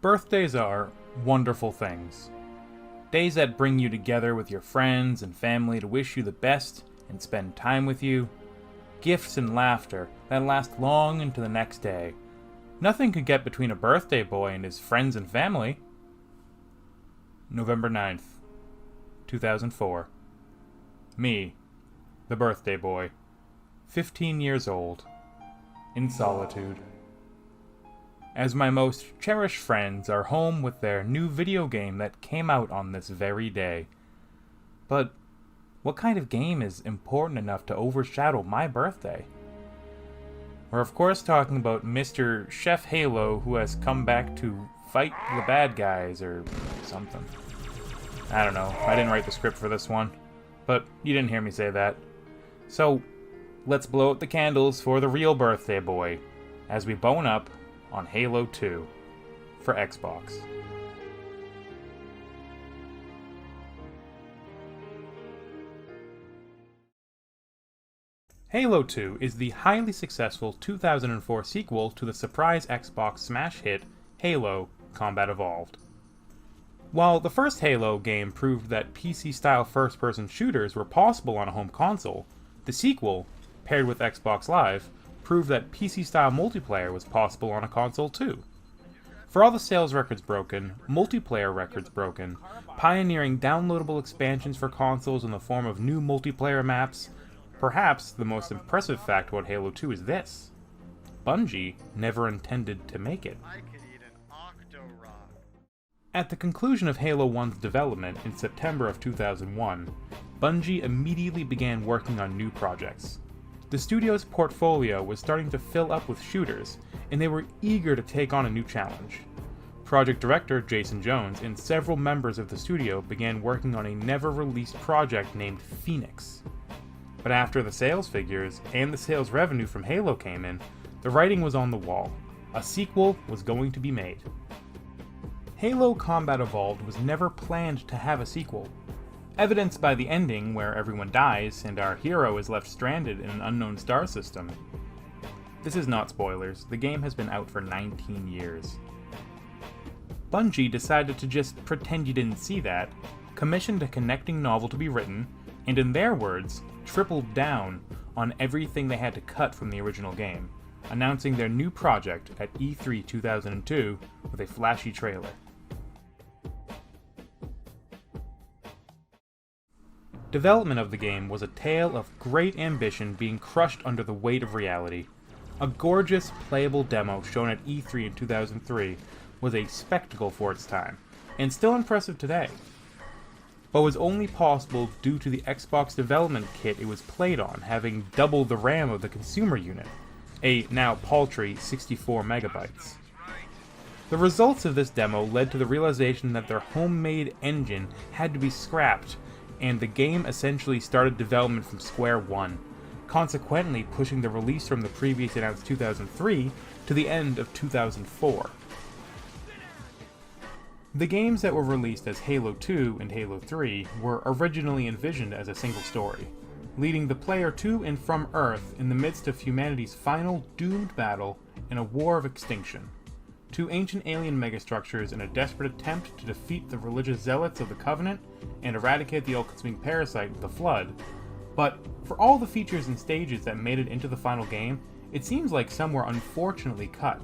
Birthdays are wonderful things. Days that bring you together with your friends and family to wish you the best and spend time with you. Gifts and laughter that last long into the next day. Nothing could get between a birthday boy and his friends and family. November 9th, 2004. Me, the birthday boy, 15 years old, in solitude. As my most cherished friends are home with their new video game that came out on this very day. But what kind of game is important enough to overshadow my birthday? We're of course talking about Mr. Chef Halo, who has come back to fight the bad guys or something. I don't know, I didn't write the script for this one, but you didn't hear me say that. So, let's blow out the candles for the real birthday boy, as we bone up on Halo 2 for Xbox. Halo 2 is the highly successful 2004 sequel to the surprise Xbox smash hit Halo: Combat Evolved. While the first Halo game proved that PC-style first-person shooters were possible on a home console, the sequel, paired with Xbox Live, proved that PC-style multiplayer was possible on a console too. For all the sales records broken, multiplayer records broken, pioneering downloadable expansions for consoles in the form of new multiplayer maps, perhaps the most impressive fact about Halo 2 is this: Bungie never intended to make it. At the conclusion of Halo 1's development in September of 2001, Bungie immediately began working on new projects. The studio's portfolio was starting to fill up with shooters, and they were eager to take on a new challenge. Project director Jason Jones and several members of the studio began working on a never-released project named Phoenix. But after the sales figures and the sales revenue from Halo came in, the writing was on the wall. A sequel was going to be made. Halo Combat Evolved was never planned to have a sequel, evidenced by the ending where everyone dies and our hero is left stranded in an unknown star system. This is not spoilers, the game has been out for 19 years. Bungie decided to just pretend you didn't see that, commissioned a connecting novel to be written, and in their words, tripled down on everything they had to cut from the original game, announcing their new project at E3 2002 with a flashy trailer. Development of the game was a tale of great ambition being crushed under the weight of reality. A gorgeous, playable demo shown at E3 in 2003 was a spectacle for its time, and still impressive today, but was only possible due to the Xbox development kit it was played on having double the RAM of the consumer unit, a now paltry 64 megabytes. The results of this demo led to the realization that their homemade engine had to be scrapped, and the game essentially started development from square one, consequently pushing the release from the previously announced 2003 to the end of 2004. The games that were released as Halo 2 and Halo 3 were originally envisioned as a single story, leading the player to and from Earth in the midst of humanity's final doomed battle in a war of extinction. Two ancient alien megastructures in a desperate attempt to defeat the religious zealots of the Covenant and eradicate the all-consuming parasite with the Flood. But for all the features and stages that made it into the final game, it seems like some were unfortunately cut.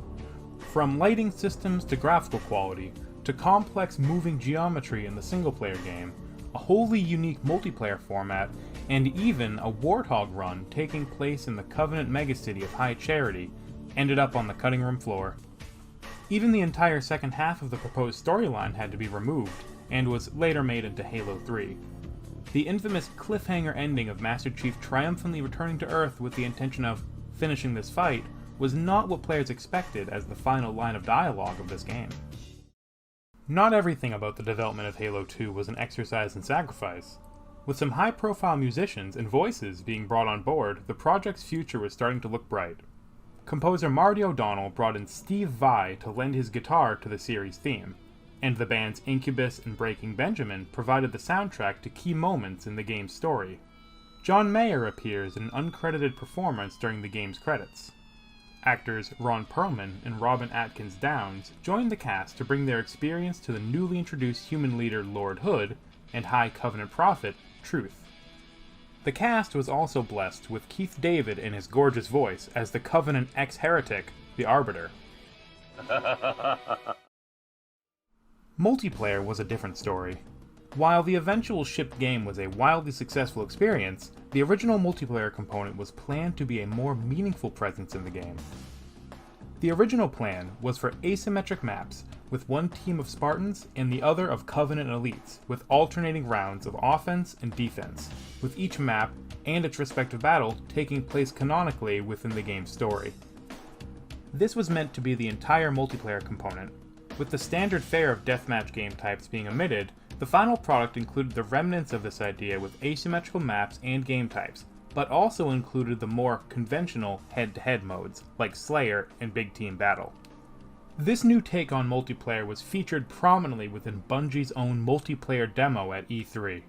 From lighting systems to graphical quality, to complex moving geometry in the single-player game, a wholly unique multiplayer format, and even a Warthog run taking place in the Covenant megacity of High Charity, ended up on the cutting room floor. Even the entire second half of the proposed storyline had to be removed, and was later made into Halo 3. The infamous cliffhanger ending of Master Chief triumphantly returning to Earth with the intention of finishing this fight was not what players expected as the final line of dialogue of this game. Not everything about the development of Halo 2 was an exercise in sacrifice. With some high-profile musicians and voices being brought on board, the project's future was starting to look bright. Composer Marty O'Donnell brought in Steve Vai to lend his guitar to the series' theme, and the bands Incubus and Breaking Benjamin provided the soundtrack to key moments in the game's story. John Mayer appears in an uncredited performance during the game's credits. actors Ron Perlman and Robin Atkins Downs joined the cast to bring their experience to the newly introduced human leader Lord Hood and High Covenant prophet Truth. The cast was also blessed with Keith David in his gorgeous voice as the Covenant ex-heretic, the Arbiter. Multiplayer was a different story. While the eventual shipped game was a wildly successful experience, the original multiplayer component was planned to be a more meaningful presence in the game. The original plan was for asymmetric maps, with one team of Spartans and the other of Covenant elites, with alternating rounds of offense and defense, with each map and its respective battle taking place canonically within the game's story. This was meant to be the entire multiplayer component. With the standard fare of deathmatch game types being omitted, the final product included the remnants of this idea with asymmetrical maps and game types, but also included the more conventional head-to-head modes, like Slayer and Big Team Battle. This new take on multiplayer was featured prominently within Bungie's own multiplayer demo at E3.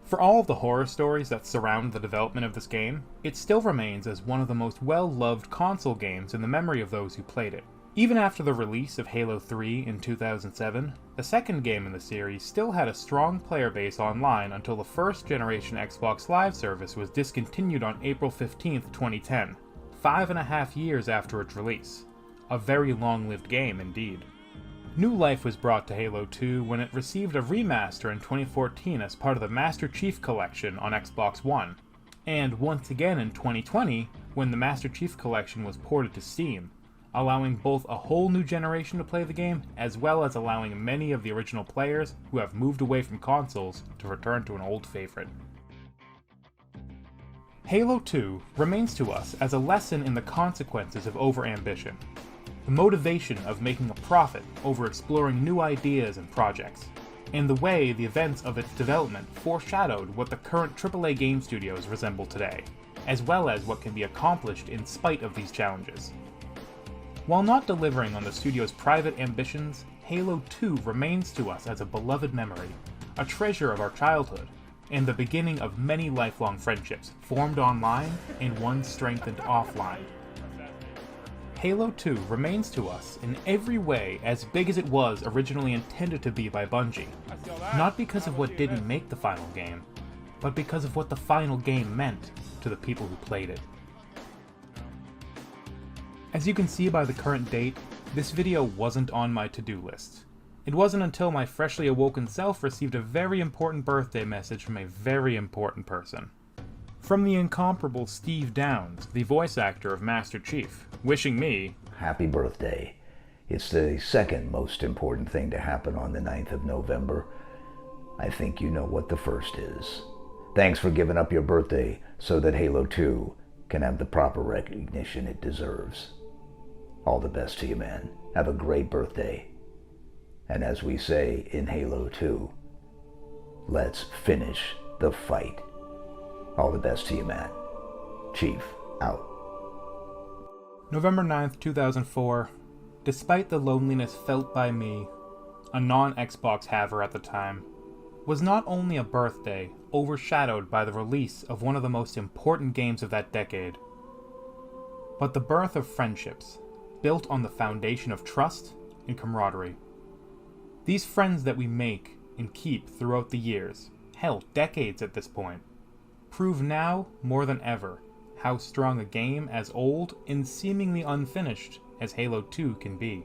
For all of the horror stories that surround the development of this game, it still remains as one of the most well-loved console games in the memory of those who played it. Even after the release of Halo 3 in 2007, the second game in the series still had a strong player base online until the first-generation Xbox Live service was discontinued on April 15, 2010, 5.5 years after its release. A very long-lived game indeed. New life was brought to Halo 2 when it received a remaster in 2014 as part of the Master Chief Collection on Xbox One, and once again in 2020 when the Master Chief Collection was ported to Steam, allowing both a whole new generation to play the game, as well as allowing many of the original players who have moved away from consoles to return to an old favorite. Halo 2 remains to us as a lesson in the consequences of overambition, the motivation of making a profit over exploring new ideas and projects, and the way the events of its development foreshadowed what the current AAA game studios resemble today, as well as what can be accomplished in spite of these challenges. While not delivering on the studio's private ambitions, Halo 2 remains to us as a beloved memory, a treasure of our childhood, and the beginning of many lifelong friendships formed online and ones strengthened offline. Halo 2 remains to us in every way as big as it was originally intended to be by Bungie, not because of what didn't make the final game, but because of what the final game meant to the people who played it. As you can see by the current date, this video wasn't on my to-do list. It wasn't until my freshly awoken self received a very important birthday message from a very important person. From the incomparable Steve Downs, the voice actor of Master Chief, wishing me, happy birthday. It's the second most important thing to happen on the 9th of November. I think you know what the first is. Thanks for giving up your birthday so that Halo 2 can have the proper recognition it deserves. All the best to you, man. Have a great birthday. And as we say in Halo 2, let's finish the fight. All the best to you, man. Chief, out. November 9th, 2004. Despite the loneliness felt by me, a non-Xbox haver at the time, was not only a birthday overshadowed by the release of one of the most important games of that decade, but the birth of friendships built on the foundation of trust and camaraderie. These friends that we make and keep throughout the years, hell, decades at this point, prove now more than ever how strong a game as old and seemingly unfinished as Halo 2 can be.